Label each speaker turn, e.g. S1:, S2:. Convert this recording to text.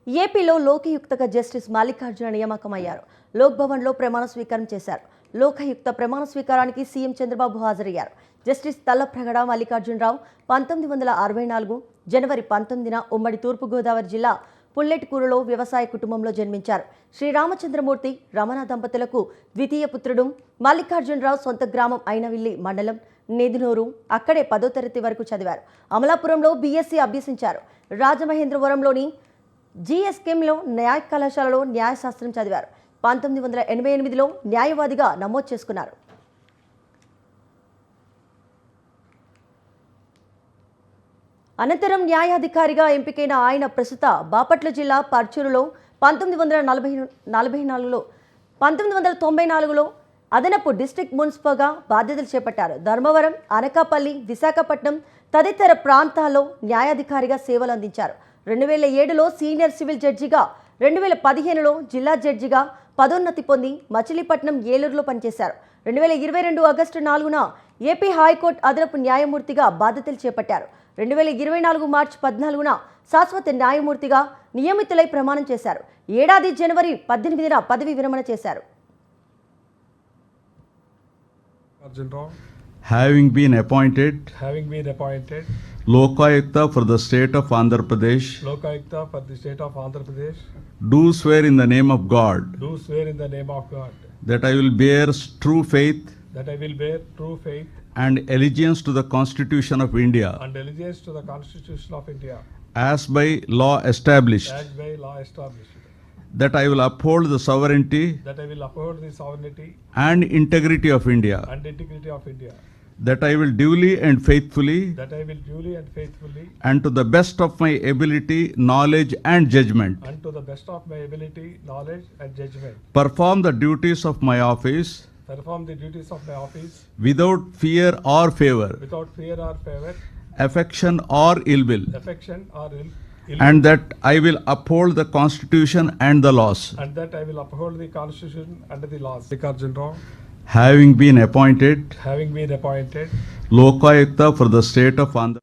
S1: ఏపీలో లోకయుక్తగా జస్టిస్ మల్లికార్జున నియామకమయ్యారు. లోక్ భవన్లో ప్రమాణ స్వీకారం చేశారు. లోకయుక్త ప్రమాణ స్వీకారానికి సీఎం చంద్రబాబు హాజరయ్యారు. జస్టిస్ తల్లప్రగడ మల్లికార్జునరావు 1964 జనవరి 19న ఉమ్మడి తూర్పుగోదావరి జిల్లా పుల్లెట్కూరులో వ్యవసాయ కుటుంబంలో జన్మించారు. శ్రీరామచంద్రమూర్తి రమణ దంపతులకు ద్వితీయ పుత్రుడు. మల్లికార్జునరావు సొంత గ్రామం అయినవిల్లి మండలం నేదునూరు. అక్కడే 10వ తరగతి వరకు చదివారు. అమలాపురంలో బీఎస్సీ అభ్యసించారు. రాజమహేంద్రవరంలోని జీఎస్కేంలో న్యాయ కళాశాలలో న్యాయశాస్త్రం చదివారు. 1988లో న్యాయవాదిగా నమోదు చేసుకున్నారు. అనంతరం న్యాయాధికారిగా ఎంపికైన ఆయన ప్రస్తుత బాపట్ల జిల్లా పర్చూరులో 1994లో అదనపు డిస్ట్రిక్ట్ మున్సిపల్గా బాధ్యతలు చేపట్టారు. ధర్మవరం, అనకాపల్లి, విశాఖపట్నం తదితర ప్రాంతాల్లో న్యాయాధికారిగా సేవలు అందించారు. 2007లో సీనియర్ సివిల్ జడ్జిగా, 2015లో జిల్లా జడ్జిగా పదోన్నతి పొంది మచిలీపట్నం, ఏలూరులో పనిచేశారు. 2022 ఆగస్టు 4న ఏపీ హైకోర్టు అదనపు న్యాయమూర్తిగా బాధ్యతలు చేపట్టారు. 2024 మార్చి 14న శాశ్వత న్యాయమూర్తిగా నియమితులై ప్రమాణం చేశారు. ఏడాది జనవరి 18న పదవి విరమణ చేశారు.
S2: Having been appointed Lokayukta for the state of Andhra Pradesh, do swear in the name of God that I will bear true faith and allegiance to the Constitution of India as by law established, that I will uphold the sovereignty and integrity of India, that I will duly and faithfully and to the best of my ability, knowledge and judgment perform the duties of my office without fear or favor, affection or ill will, and that I will uphold the Constitution and the laws. Having been appointed Lokayukta for the state of Andhra